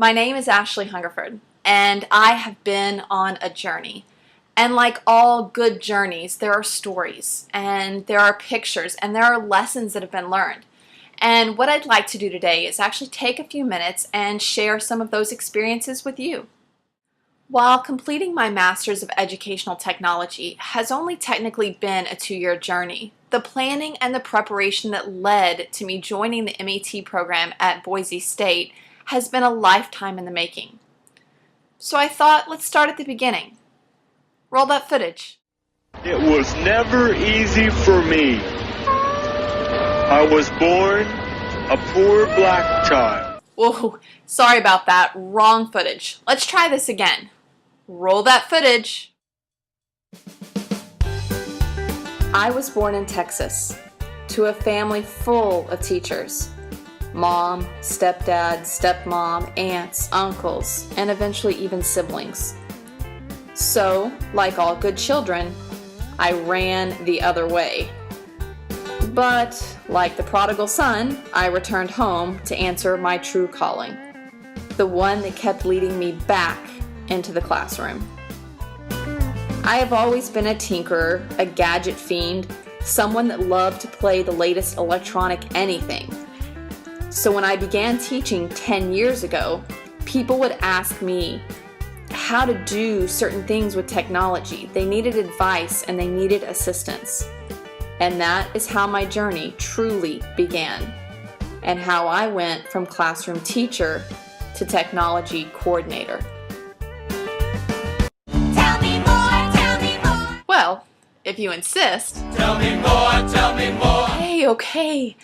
My name is Ashley Hungerford, and I have been on a journey. And like all good journeys, there are stories, and there are pictures, and there are lessons that have been learned. And what I'd like to do today is actually take a few minutes and share some of those experiences with you. While completing my Master's of Educational Technology has only technically been a 2-year journey, the planning and the preparation that led to me joining the MAT program at Boise State has been a lifetime in the making. So I thought, let's start at the beginning. Roll that footage. It was never easy for me. I was born a poor black child. Whoa, sorry about that. Wrong footage. Let's try this again. Roll that footage. I was born in Texas to a family full of teachers. Mom, stepdad, stepmom, aunts, uncles, and eventually even siblings. So, like all good children, I ran the other way. But, like the prodigal son, I returned home to answer my true calling, the one that kept leading me back into the classroom. I have always been a tinkerer, a gadget fiend, someone that loved to play the latest electronic anything. So when I began teaching 10 years ago, people would ask me how to do certain things with technology. They needed advice and they needed assistance. And that is how my journey truly began, and how I went from classroom teacher to technology coordinator. Tell me more, tell me more. Well, if you insist. Tell me more, tell me more. Okay.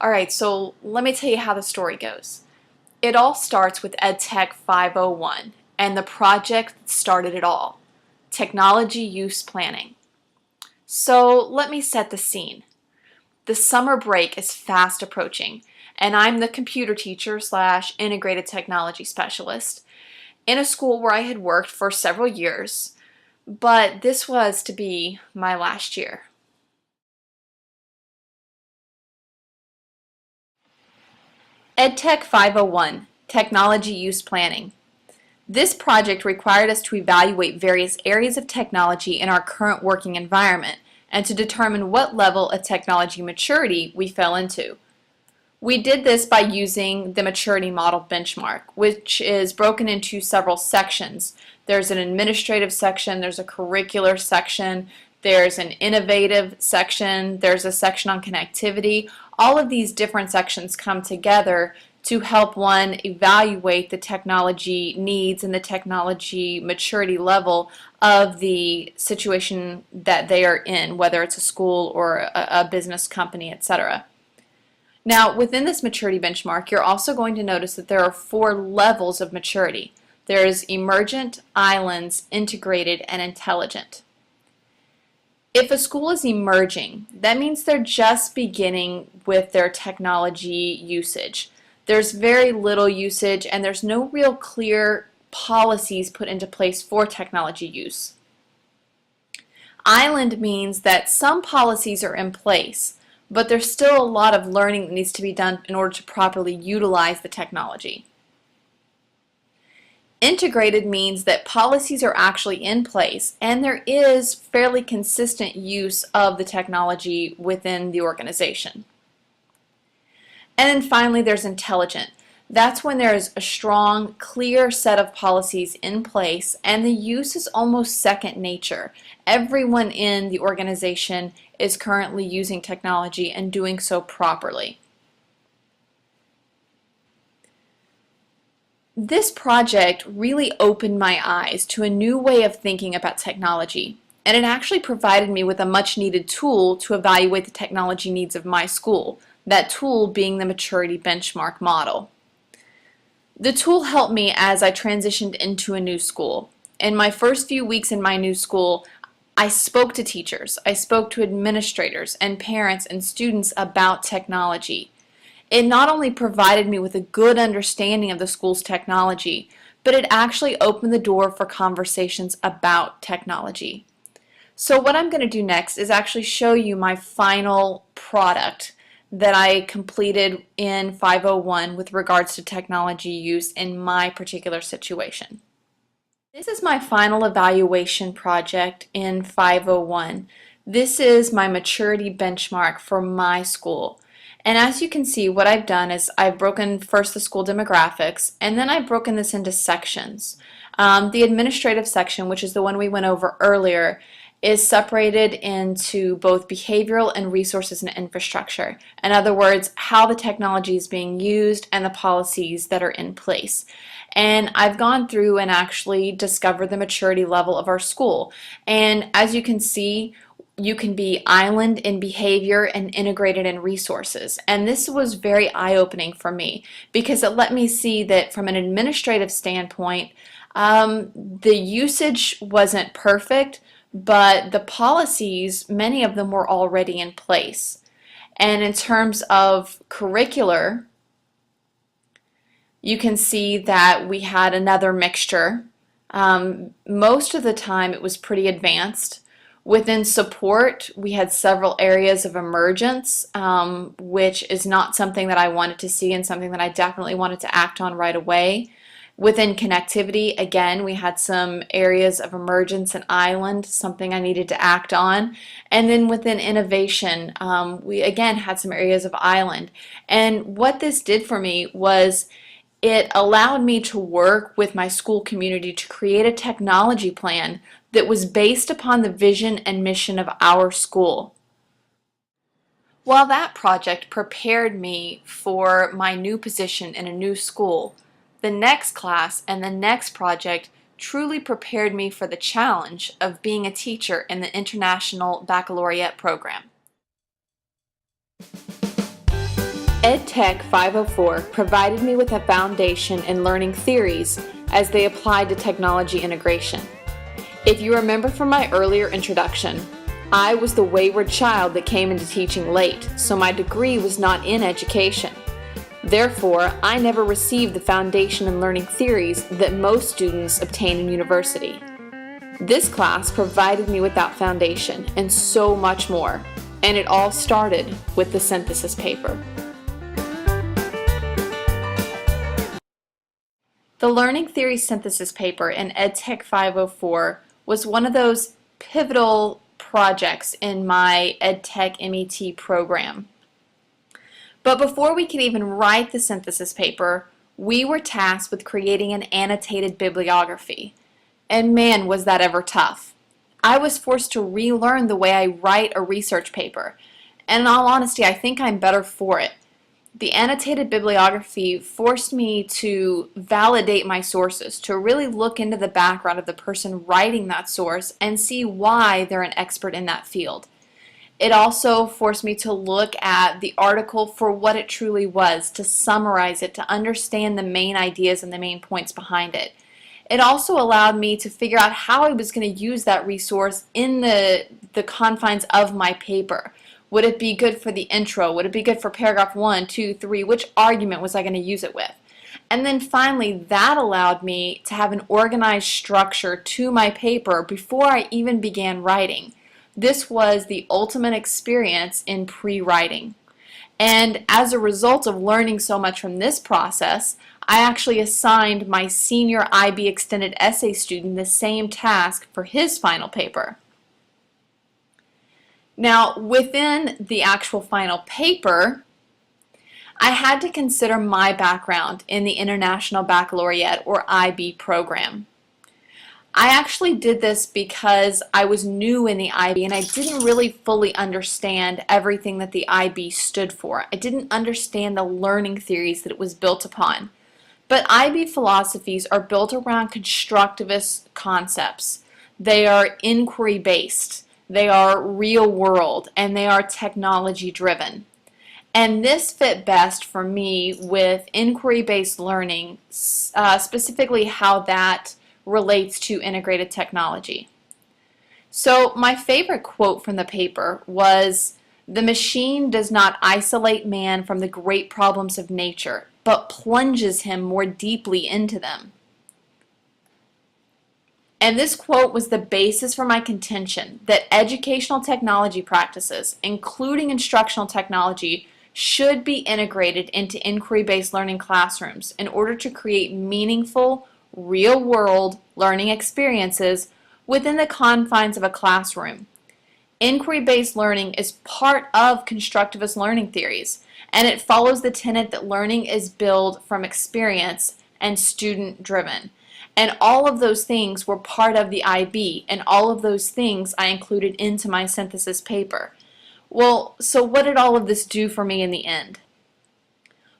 All right, so let me tell you how the story goes. It all starts with EdTech 501 and the project that started it all, technology use planning. So let me set the scene. The summer break is fast approaching, and I'm the computer teacher / integrated technology specialist in a school where I had worked for several years, but this was to be my last year. EdTech 501, Technology Use Planning. This project required us to evaluate various areas of technology in our current working environment and to determine what level of technology maturity we fell into. We did this by using the maturity model benchmark, which is broken into several sections. There's an administrative section, there's a curricular section, there's an innovative section, there's a section on connectivity. All of these different sections come together to help one evaluate the technology needs and the technology maturity level of the situation that they are in, whether it's a school or a business company, etc. Now, within this maturity benchmark, you're also going to notice that there are 4 levels of maturity. There's emergent, islands, integrated, and intelligent. If a school is emerging, that means they're just beginning with their technology usage. There's very little usage and there's no real clear policies put into place for technology use. Island means that some policies are in place, but there's still a lot of learning that needs to be done in order to properly utilize the technology. Integrated means that policies are actually in place and there is fairly consistent use of the technology within the organization. And then finally there's intelligent. That's when there is a strong, clear set of policies in place and the use is almost second nature. Everyone in the organization is currently using technology and doing so properly. This project really opened my eyes to a new way of thinking about technology, and it actually provided me with a much needed tool to evaluate the technology needs of my school, that tool being the maturity benchmark model. The tool helped me as I transitioned into a new school. In my first few weeks in my new school, I spoke to teachers, I spoke to administrators and parents and students about technology. It not only provided me with a good understanding of the school's technology, but it actually opened the door for conversations about technology. So what I'm going to do next is actually show you my final product that I completed in 501 with regards to technology use in my particular situation. This is my final evaluation project in 501. This is my maturity benchmark for my school. And as you can see, what I've done is I've broken first the school demographics, and then I've broken this into sections. The administrative section, which is the one we went over earlier, is separated into both behavioral and resources and infrastructure. In other words, how the technology is being used and the policies that are in place. And I've gone through and actually discovered the maturity level of our school. And as you can see, you can be island in behavior and integrated in resources. And this was very eye-opening for me because it let me see that from an administrative standpoint, the usage wasn't perfect, but the policies, many of them were already in place. And in terms of curricular, you can see that we had another mixture. Most of the time it was pretty advanced. Within support, we had several areas of emergence, which is not something that I wanted to see and something that I definitely wanted to act on right away. Within connectivity, again, we had some areas of emergence and island, something I needed to act on. And then within innovation, we again had some areas of island. And what this did for me was it allowed me to work with my school community to create a technology plan that was based upon the vision and mission of our school. While that project prepared me for my new position in a new school, the next class and the next project truly prepared me for the challenge of being a teacher in the International Baccalaureate program. EdTech 504 provided me with a foundation in learning theories as they applied to technology integration. If you remember from my earlier introduction, I was the wayward child that came into teaching late, so my degree was not in education. Therefore, I never received the foundation in learning theories that most students obtain in university. This class provided me with that foundation and so much more, and it all started with the synthesis paper. The Learning Theory Synthesis paper in EdTech 504 was one of those pivotal projects in my EdTech MET program. But before we could even write the synthesis paper, we were tasked with creating an annotated bibliography. And man, was that ever tough. I was forced to relearn the way I write a research paper. And in all honesty, I think I'm better for it. The annotated bibliography forced me to validate my sources, to really look into the background of the person writing that source and see why they're an expert in that field. It also forced me to look at the article for what it truly was, to summarize it, to understand the main ideas and the main points behind it. It also allowed me to figure out how I was going to use that resource in the confines of my paper. Would it be good for the intro? Would it be good for paragraph 1, 2, 3? Which argument was I going to use it with? And then finally, that allowed me to have an organized structure to my paper before I even began writing. This was the ultimate experience in pre-writing. And as a result of learning so much from this process, I actually assigned my senior IB Extended Essay student the same task for his final paper. Now, within the actual final paper, I had to consider my background in the International Baccalaureate or IB program. I actually did this because I was new in the IB and I didn't really fully understand everything that the IB stood for. I didn't understand the learning theories that it was built upon. But IB philosophies are built around constructivist concepts. They are inquiry-based, they are real-world, and they are technology-driven. And this fit best for me with inquiry-based learning, specifically how that relates to integrated technology. So my favorite quote from the paper was, "The machine does not isolate man from the great problems of nature, but plunges him more deeply into them." And this quote was the basis for my contention that educational technology practices, including instructional technology, should be integrated into inquiry-based learning classrooms in order to create meaningful, real-world learning experiences within the confines of a classroom. Inquiry-based learning is part of constructivist learning theories, and it follows the tenet that learning is built from experience and student-driven. And all of those things were part of the IB, and all of those things I included into my synthesis paper. Well, so what did all of this do for me in the end?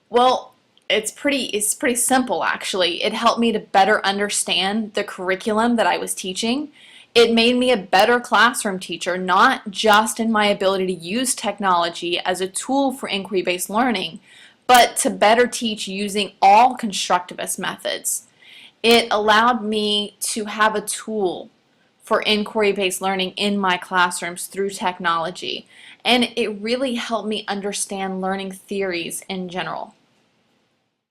Well, it's pretty simple actually. It helped me to better understand the curriculum that I was teaching. It made me a better classroom teacher, not just in my ability to use technology as a tool for inquiry-based learning, but to better teach using all constructivist methods. It allowed me to have a tool for inquiry-based learning in my classrooms through technology, and it really helped me understand learning theories in general.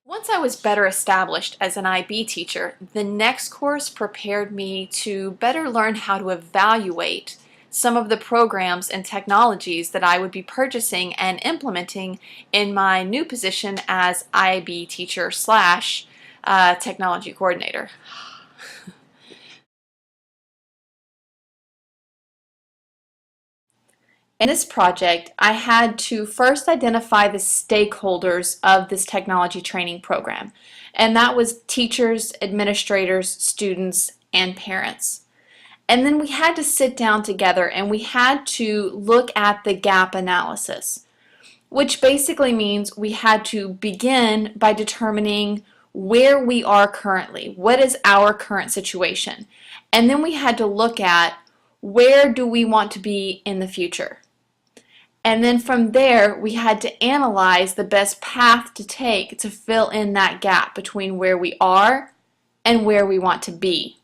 Once I was better established as an IB teacher, the next course prepared me to better learn how to evaluate some of the programs and technologies that I would be purchasing and implementing in my new position as IB teacher slash technology coordinator. In this project, I had to first identify the stakeholders of this technology training program, and that was teachers, administrators, students, and parents. And then we had to sit down together and we had to look at the gap analysis, which basically means we had to begin by determining where we are currently, what is our current situation, and then we had to look at where do we want to be in the future. And then from there, we had to analyze the best path to take to fill in that gap between where we are and where we want to be.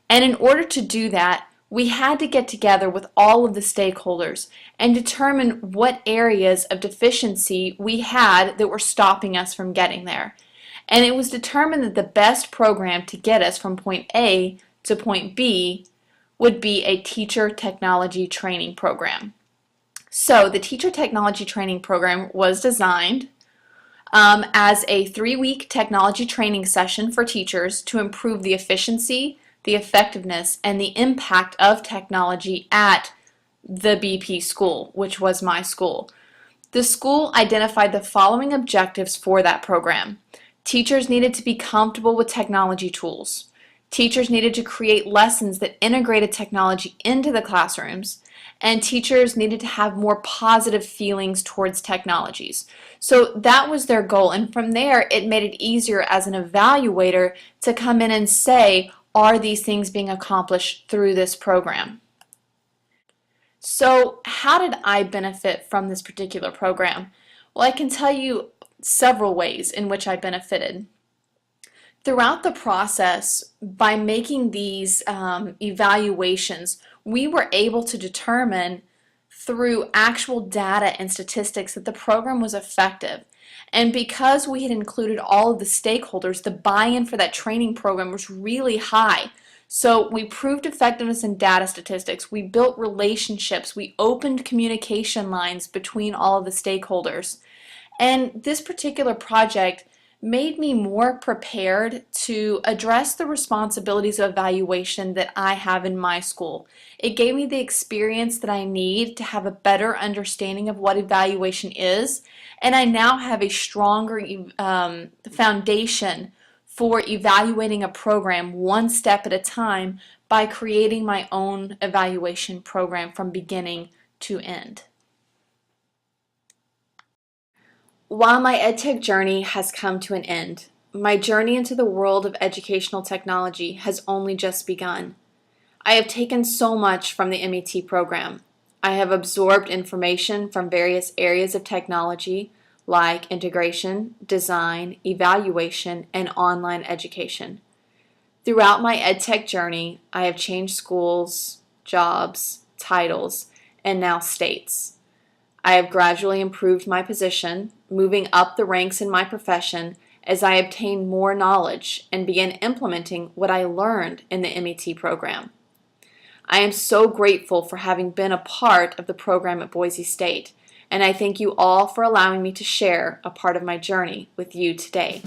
And in order to do that, we had to get together with all of the stakeholders and determine what areas of deficiency we had that were stopping us from getting there. And it was determined that the best program to get us from point A to point B would be a teacher technology training program. So the teacher technology training program was designed as a 3-week technology training session for teachers to improve the efficiency, the effectiveness, and the impact of technology at the BP school, which was my school. The school identified the following objectives for that program. Teachers needed to be comfortable with technology tools. Teachers needed to create lessons that integrated technology into the classrooms, and teachers needed to have more positive feelings towards technologies. So that was their goal, and from there it made it easier as an evaluator to come in and say, are these things being accomplished through this program? So how did I benefit from this particular program? Well, I can tell you several ways in which I benefited. Throughout the process, by making these evaluations, we were able to determine through actual data and statistics that the program was effective. And because we had included all of the stakeholders, the buy-in for that training program was really high. So we proved effectiveness in data statistics, we built relationships, we opened communication lines between all of the stakeholders. And this particular project made me more prepared to address the responsibilities of evaluation that I have in my school. It gave me the experience that I need to have a better understanding of what evaluation is, and I now have a stronger foundation for evaluating a program one step at a time by creating my own evaluation program from beginning to end. While my EdTech journey has come to an end, my journey into the world of educational technology has only just begun. I have taken so much from the MET program. I have absorbed information from various areas of technology like integration, design, evaluation, and online education. Throughout my EdTech journey, I have changed schools, jobs, titles, and now states. I have gradually improved my position, moving up the ranks in my profession as I obtain more knowledge and begin implementing what I learned in the MET program. I am so grateful for having been a part of the program at Boise State, and I thank you all for allowing me to share a part of my journey with you today.